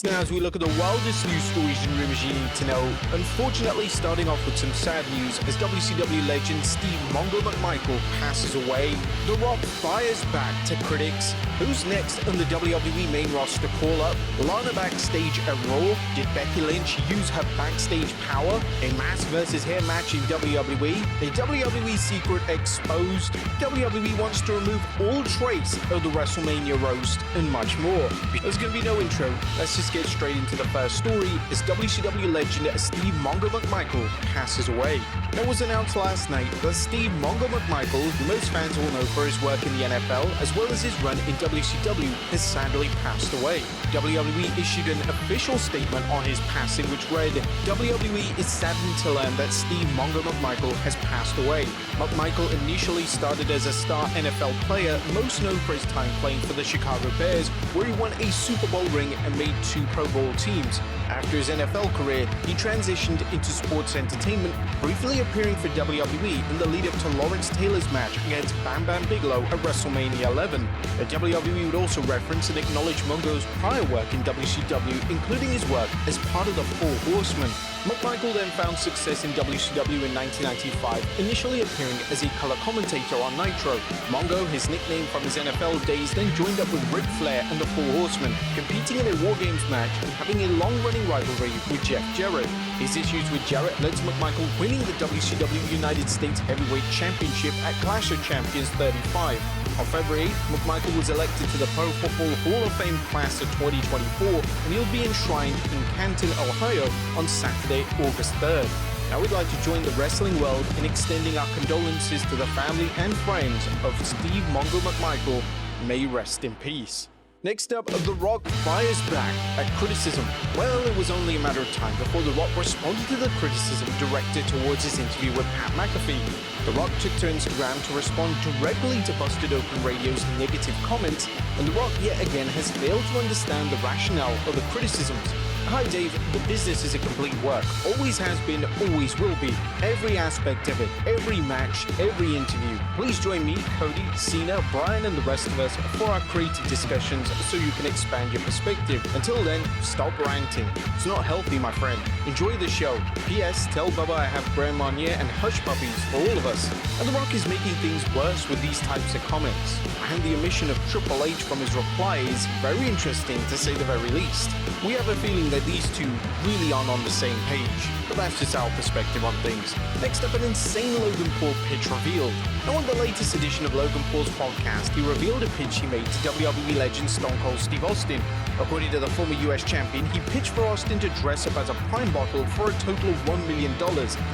Now, as we look at the wildest news stories and rumors you need to know, unfortunately starting off with some sad news as WCW legend Steve Mongo McMichael passes away. The Rock fires back to critics. Who's next on the WWE main roster call-up? Lana Backstage at Raw? Did Becky Lynch use her backstage power? A mask versus hair match in WWE? A WWE Secret Exposed? WWE wants to remove all trace of the WrestleMania roast, and much more. There's going to be no intro. Let's just get straight into the first story as WCW legend Steve Mongo McMichael passes away. It was announced last night that Steve Mongo McMichael, who most fans will know for his work in the NFL as well as his run in WCW, has sadly passed away. WWE issued an official statement on his passing which read, WWE is saddened to learn that Steve Mongo McMichael has passed away. McMichael initially started as a star NFL player, most known for his time playing for the Chicago Bears, where he won a Super Bowl ring and made 2 Pro Bowl teams. After his NFL career, he transitioned into sports entertainment, briefly appearing for WWE in the lead-up to Lawrence Taylor's match against Bam Bam Bigelow at WrestleMania 11. The WWE would also reference and acknowledge Mongo's prior work in WCW, including his work as part of the Four Horsemen. McMichael then found success in WCW in 1995, initially appearing as a color commentator on Nitro. Mongo, his nickname from his NFL days, then joined up with Ric Flair and the Four Horsemen, competing in a War Games match and having a long-running rivalry with Jeff Jarrett. His issues with Jarrett led to McMichael winning the WCW United States Heavyweight Championship at Clash of Champions 35. On February 8th, McMichael was elected to the Pro Football Hall of Fame class of 2024, and he'll be enshrined in Canton, Ohio on Saturday, August 3rd. Now we'd like to join the wrestling world in extending our condolences to the family and friends of Steve Mongo McMichael. May he rest in peace. Next up, The Rock fires back at criticism. Well, it was only a matter of time before The Rock responded to the criticism directed towards his interview with Pat McAfee. The Rock took to Instagram to respond directly to Busted Open Radio's negative comments, and The Rock yet again has failed to understand the rationale of the criticisms. Hi Dave, the business is a complete work. Always has been, always will be. Every aspect of it, every match, every interview. Please join me, Cody, Cena, Brian and the rest of us for our creative discussions so you can expand your perspective. Until then, stop ranting. It's not healthy, my friend. Enjoy the show. P.S. Tell Bubba I have Grand Marnier and Hush Puppies for all of us. And The Rock is making things worse with these types of comments. And the omission of Triple H from his reply is very interesting to say the very least. We have a feeling that these two really aren't on the same page, but that's just our perspective on things. Next up, an insane Logan Paul pitch revealed. Now on the latest edition of Logan Paul's podcast, he revealed a pitch he made to WWE legend Stone Cold Steve Austin. According to the former US champion, he pitched for Austin to dress up as a prime bottle for a total of $1 million.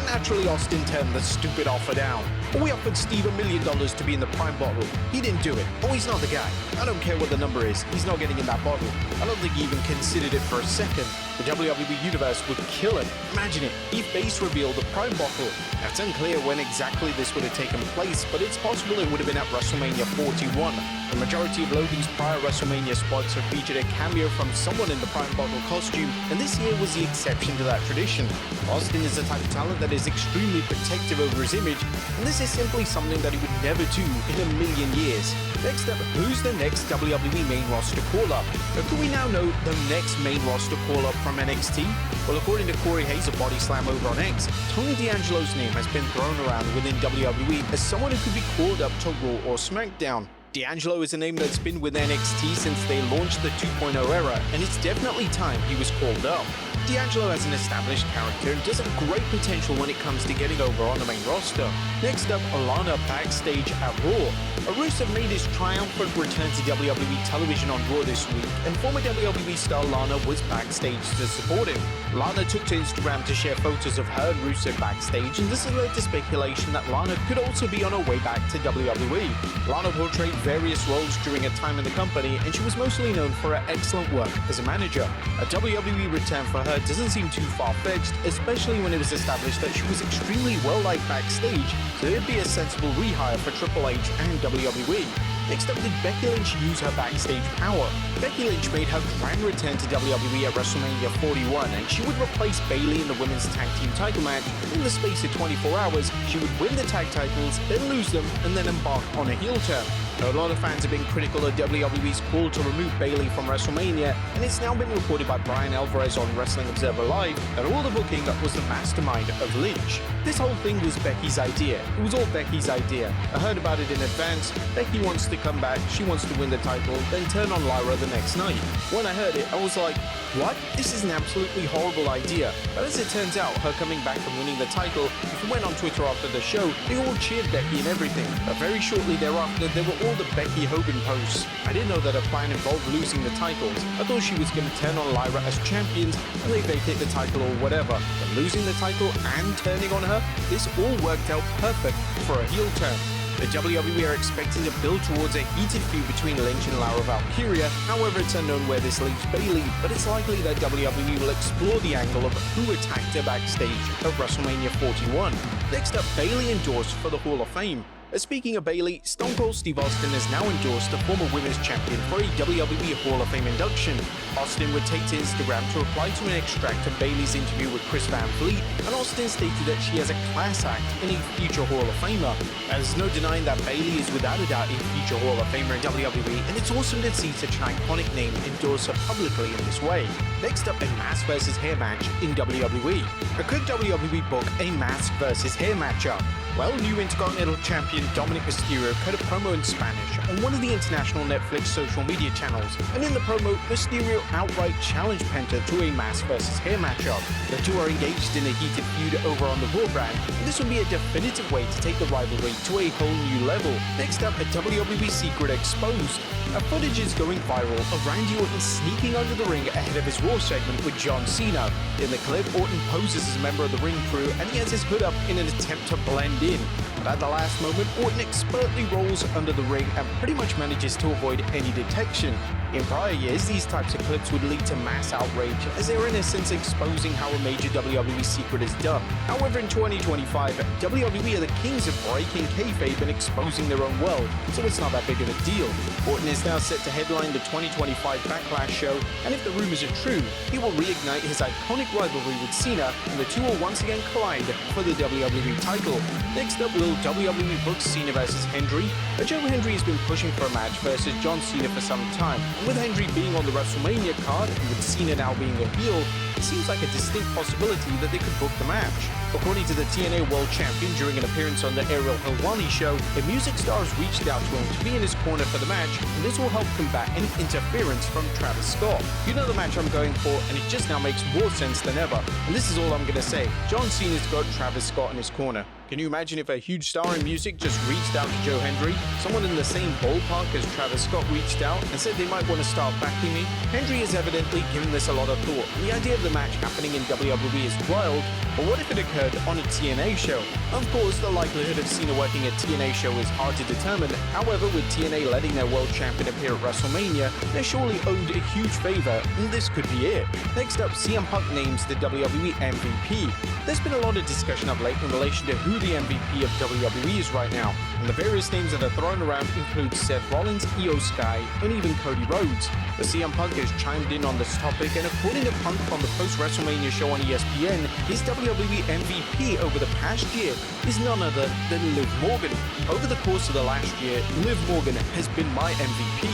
Naturally, Austin turned the stupid offer down. We offered Steve $1 million to be in the prime bottle. He didn't do it. Oh, he's not the guy. I don't care what the number is. He's not getting in that bottle. I don't think he even considered it for a second. The WWE Universe would kill it. Imagine it. He face revealed the prime bottle. Now, it's unclear when exactly this would have taken place, but it's possible it would have been at WrestleMania 41. The majority of Logan's prior WrestleMania spots have featured a cameo from someone in the prime bottle costume, and this year was the exception to that tradition. Austin is the type of talent that is extremely protective over his image, and this is simply something that he would never do in a million years. Next up, who's the next WWE main roster call-up? Could we now know the next main roster call-up from NXT? Well, according to Corey Hayes of Body Slam over on X, Tony D'Angelo's name has been thrown around within WWE as someone who could be called up to Raw or SmackDown. D'Angelo is a name that's been with NXT since they launched the 2.0 era, and it's definitely time he was called up. D'Angelo has an established character and does have great potential when it comes to getting over on the main roster. Next up, Lana Backstage at Raw. Rusev made his triumphant return to WWE television on Raw this week, and former WWE star Lana was backstage to support him. Lana took to Instagram to share photos of her and Rusev backstage, and this has led to speculation that Lana could also be on her way back to WWE. Lana portrayed various roles during her time in the company, and she was mostly known for her excellent work as a manager. A WWE return for her doesn't seem too far-fetched, especially when it was established that she was extremely well-liked backstage, so it'd be a sensible rehire for Triple H and WWE. Next up, did Becky Lynch use her backstage power? Becky Lynch made her grand return to WWE at WrestleMania 41, and she would replace Bayley in the women's tag team title match. In the space of 24 hours, she would win the tag titles, then lose them, and then embark on a heel turn. A lot of fans have been critical of WWE's call to remove Bayley from WrestleMania, and it's now been reported by Brian Alvarez on Wrestling Observer Live that all the booking was the mastermind of Lynch. This whole thing was Becky's idea. It was all Becky's idea. I heard about it in advance. Becky wants to come back, she wants to win the title, then turn on Lyra the next night. When I heard it, I was like, what? This is an absolutely horrible idea. But as it turns out, her coming back and winning the title, if you went on Twitter after the show, they all cheered Becky and everything. But very shortly thereafter, there were all the Becky Hogan posts. I didn't know that her plan involved losing the titles. I thought she was going to turn on Lyra as champions and they vacate the title or whatever. But losing the title and turning on her, this all worked out perfect for a heel turn. The WWE are expecting to build towards a heated feud between Lynch and Lyra Valkyria. However, it's unknown where this leaves Bayley, but it's likely that WWE will explore the angle of who attacked her backstage at WrestleMania 41. Next up, Bayley endorsed for the Hall of Fame. Speaking of Bayley, Stone Cold Steve Austin has now endorsed the former women's champion for a WWE Hall of Fame induction. Austin would take to Instagram to reply to an extract of Bayley's interview with Chris Van Fleet, and Austin stated that she has a class act in a future Hall of Famer. There's no denying that Bayley is without a doubt a future Hall of Famer in WWE, and it's awesome to see such an iconic name endorsed her publicly in this way. Next up, a mask versus hair match in WWE. Could WWE book a mask versus hair matchup? Well, new Intercontinental Champion Dominic Mysterio cut a promo in Spanish on one of the international Netflix social media channels, and in the promo, Mysterio outright challenged Penta to a mask versus hair matchup. The two are engaged in a heated feud over on the Raw brand, and this would be a definitive way to take the rivalry to a whole new level. Next up, a WWE Secret Exposed. A footage is going viral of Randy Orton sneaking under the ring ahead of his Raw segment with John Cena. In the clip, Orton poses as a member of the ring crew and he has his hood up in an attempt to blend in. But at the last moment, Orton expertly rolls under the ring and pretty much manages to avoid any detection. In prior years, these types of clips would lead to mass outrage, as they are in a sense exposing how a major WWE secret is done. However, in 2025, WWE are the kings of breaking kayfabe and exposing their own world, so it's not that big of a deal. Orton is now set to headline the 2025 Backlash show, and if the rumors are true, he will reignite his iconic rivalry with Cena, and the two will once again collide for the WWE title. Next up, will WWE book Cena versus Hendry? Joe Hendry has been pushing for a match versus John Cena for some time. With Hendry being on the WrestleMania card, and with Cena now being a heel, it seems like a distinct possibility that they could book the match. According to the TNA World Champion during an appearance on the Ariel Helwani show, a music star has reached out to him to be in his corner for the match, and this will help combat any interference from Travis Scott. You know the match I'm going for, and it just now makes more sense than ever. And this is all I'm gonna say. John Cena's got Travis Scott in his corner. Can you imagine if a huge star in music just reached out to Joe Hendry? Someone in the same ballpark as Travis Scott reached out and said they might want to start backing me? Hendry has evidently given this a lot of thought, and the idea of the match happening in WWE is wild, but what if it occurred on a TNA show? Of course, the likelihood of Cena working a TNA show is hard to determine. However, with TNA letting their world champion appear at WrestleMania, they're surely owed a huge favor, and this could be it. Next up, CM Punk names the WWE MVP. There's been a lot of discussion of late in relation to who the MVP of WWE is right now, and the various names that are thrown around include Seth Rollins, Io Sky, and even Cody Rhodes. But CM Punk has chimed in on this topic, and according to Punk on the post-WrestleMania show on ESPN, his WWE MVP over the past year is none other than Liv Morgan. Over the course of the last year, Liv Morgan has been my MVP.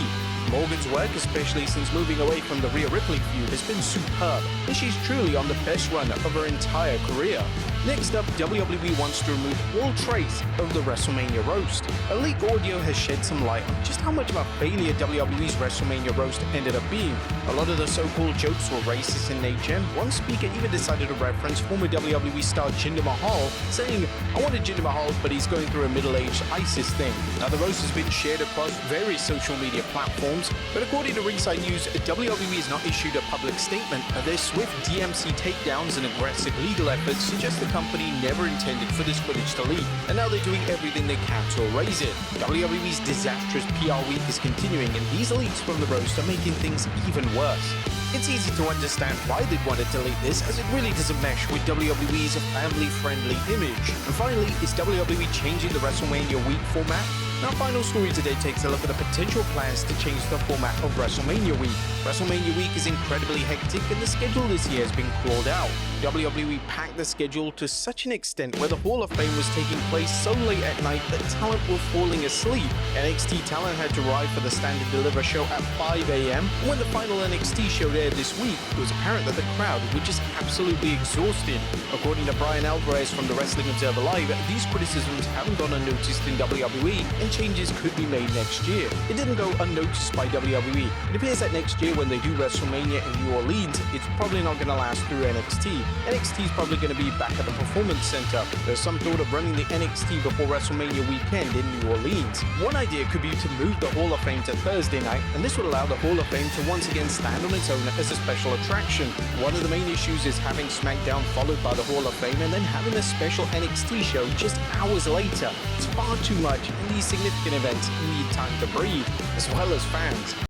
Morgan's work, especially since moving away from the Rhea Ripley feud, has been superb, and she's truly on the best run of her entire career. Next up, WWE wants to remove all trace of the WrestleMania roast. A leaked audio has shed some light on just how much of a failure WWE's WrestleMania roast ended up being. A lot of the so-called jokes were racist in nature, and one speaker even decided to reference former WWE star Jinder Mahal, saying, "I wanted Jinder Mahal, but he's going through a middle-aged ISIS thing." Now, the roast has been shared across various social media platforms, but according to Ringside News, WWE has not issued a public statement. Their swift DMC takedowns and aggressive legal efforts suggest the company never intended for this footage to leak, and now they're doing everything they can to erase it. WWE's disastrous PR week is continuing, and these leaks from the roast are making things even worse. It's easy to understand why they'd want to delete this, as it really doesn't mesh with WWE's family-friendly image. And finally, is WWE changing the WrestleMania week format? Our final story today takes a look at the potential plans to change the format of WrestleMania week. WrestleMania week is incredibly hectic and the schedule this year has been crawled out. WWE packed the schedule to such an extent where the Hall of Fame was taking place so late at night that talent were falling asleep. NXT talent had to arrive for the Stand and Deliver show at 5 a.m. When the final NXT show aired this week, it was apparent that the crowd were just absolutely exhausted. According to Brian Alvarez from the Wrestling Observer Live, these criticisms haven't gone unnoticed in WWE and changes could be made next year. It didn't go unnoticed by WWE. It appears that next year when they do WrestleMania in New Orleans, it's probably not going to last through NXT. NXT is probably going to be back at the Performance Center. There's some thought of running the NXT before WrestleMania weekend in New Orleans. One idea could be to move the Hall of Fame to Thursday night, and this would allow the Hall of Fame to once again stand on its own as a special attraction. One of the main issues is having SmackDown followed by the Hall of Fame and then having a special NXT show just hours later. It's far too much, and these significant events need time to breathe, as well as fans.